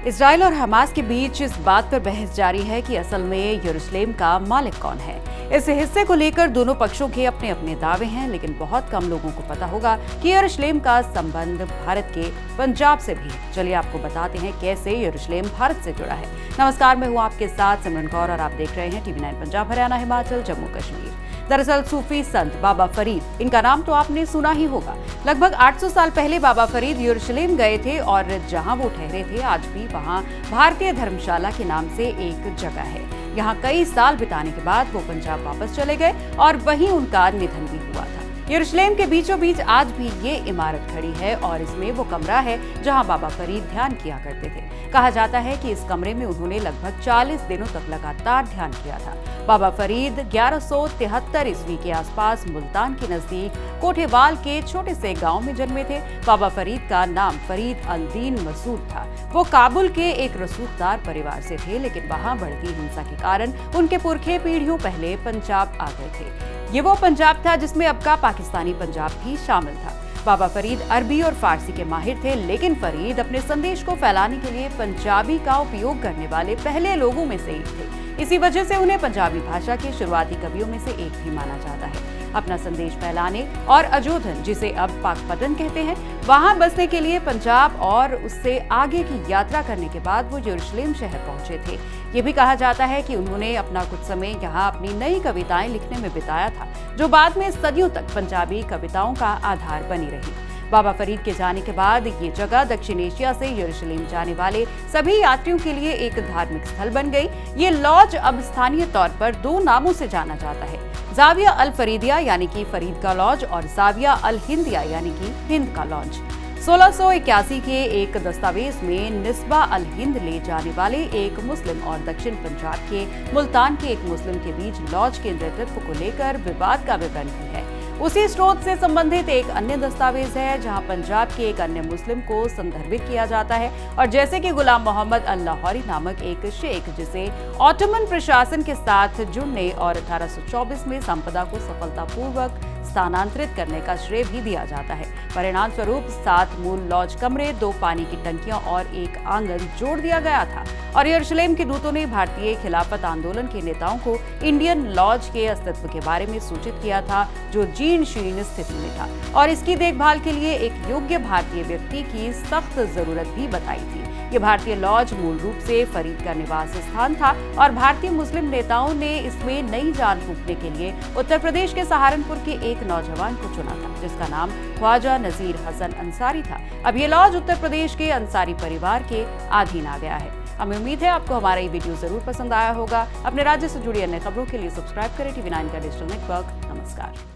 Israel और Hamas के बीच इस बात पर बहस जारी है कि असल में यरूशलेम का मालिक कौन है। इस हिस्से को लेकर दोनों पक्षों के अपने अपने दावे हैं, लेकिन बहुत कम लोगों को पता होगा कि यरूशलेम का संबंध भारत के पंजाब से भी। चलिए आपको बताते हैं कैसे यरूशलेम भारत से जुड़ा है। नमस्कार, मैं हूँ आपके साथ सिमरन कौर और आप देख रहे हैं TV9 पंजाब, हरियाणा, हिमाचल, जम्मू कश्मीर। दरअसल सूफी संत बाबा फरीद, इनका नाम तो आपने सुना ही होगा। लगभग 800 साल पहले बाबा फरीद यरूशलेम गए थे और जहां वो ठहरे थे आज भी वहां भारतीय धर्मशाला के नाम से एक जगह है। यहाँ कई साल बिताने के बाद वो पंजाब वापस चले गए और वहीं उनका निधन भी हुआ था। यरूशलेम के बीचों बीच आज भी ये इमारत खड़ी है और इसमें वो कमरा है जहां बाबा फरीद ध्यान किया करते थे। कहा जाता है कि इस कमरे में उन्होंने लगभग 40 दिनों तक लगातार ध्यान किया था। बाबा फरीद 1173 ईस्वी के आसपास मुल्तान के नजदीक कोठेवाल के छोटे से गांव में जन्मे थे। बाबा फरीद का नाम फरीद अल दीन मसूद था। वो काबुल के एक रसूखदार परिवार से थे, लेकिन वहां बढ़ती हिंसा के कारण उनके पुरखे पीढ़ियों पहले पंजाब आ गए थे। ये वो पंजाब था जिसमें अब का पाकिस्तानी पंजाब भी शामिल था। बाबा फरीद अरबी और फारसी के माहिर थे, लेकिन फरीद अपने संदेश को फैलाने के लिए पंजाबी का उपयोग करने वाले पहले लोगों में से एक थे। इसी वजह से उन्हें पंजाबी भाषा के शुरुआती कवियों में से एक भी माना जाता है। अपना संदेश फैलाने और अजोधन, जिसे अब पाकपतन कहते हैं, वहां बसने के लिए पंजाब और उससे आगे की यात्रा करने के बाद वो यरूशलेम शहर पहुंचे थे। ये भी कहा जाता है कि उन्होंने अपना कुछ समय यहाँ अपनी नई कविताएं लिखने में बिताया था, जो बाद में सदियों तक पंजाबी कविताओं का आधार बनी रही। बाबा फरीद के जाने के बाद ये जगह दक्षिण एशिया से यरूशलेम जाने वाले सभी यात्रियों के लिए एक धार्मिक स्थल बन गई। ये लॉज अब स्थानीय तौर पर 2 नामों से जाना जाता है, जाविया अल फरीदिया यानी कि फरीद का लॉज और जाविया अल हिंदिया यानी कि हिंद का लॉज। 1681 के एक दस्तावेज में निस्बा अल हिंद ले जाने वाले एक मुस्लिम और दक्षिण पंजाब के मुल्तान के एक मुस्लिम के बीच लॉज के नेतृत्व को लेकर विवाद का विवरण भी है। उसी स्रोत से संबंधित एक अन्य दस्तावेज है जहां पंजाब के एक अन्य मुस्लिम को संदर्भित किया जाता है, और जैसे कि गुलाम मोहम्मद अल लाहौरी नामक एक शेख, जिसे ऑटोमन प्रशासन के साथ जुड़ने और 1824 में संपदा को सफलतापूर्वक स्थानांतरित करने का श्रेय भी दिया जाता है। परिणाम स्वरूप 7 मूल लॉज कमरे, 2 पानी की टंकियां और एक आंगन जोड़ दिया गया था। और यरूशलेम के दूतों ने भारतीय खिलाफत आंदोलन के नेताओं को इंडियन लॉज के अस्तित्व के बारे में सूचित किया था, जो जीर्ण शीर्ण स्थिति में था, और इसकी देखभाल के लिए एक योग्य भारतीय व्यक्ति की सख्त जरूरत भी बताई थी। ये भारतीय लॉज मूल रूप से फरीद का निवास स्थान था और भारतीय मुस्लिम नेताओं ने इसमें नई जान फूंकने के लिए उत्तर प्रदेश के सहारनपुर के एक नौजवान को चुना था, जिसका नाम ख्वाजा नजीर हसन अंसारी था। अब ये लॉज उत्तर प्रदेश के अंसारी परिवार के अधीन आ गया है। हमें उम्मीद है आपको हमारा ये वीडियो जरूर पसंद आया होगा। अपने राज्य से जुड़ी अन्य खबरों के लिए सब्सक्राइब करें TV9 का डिजिटल नेटवर्क। नमस्कार।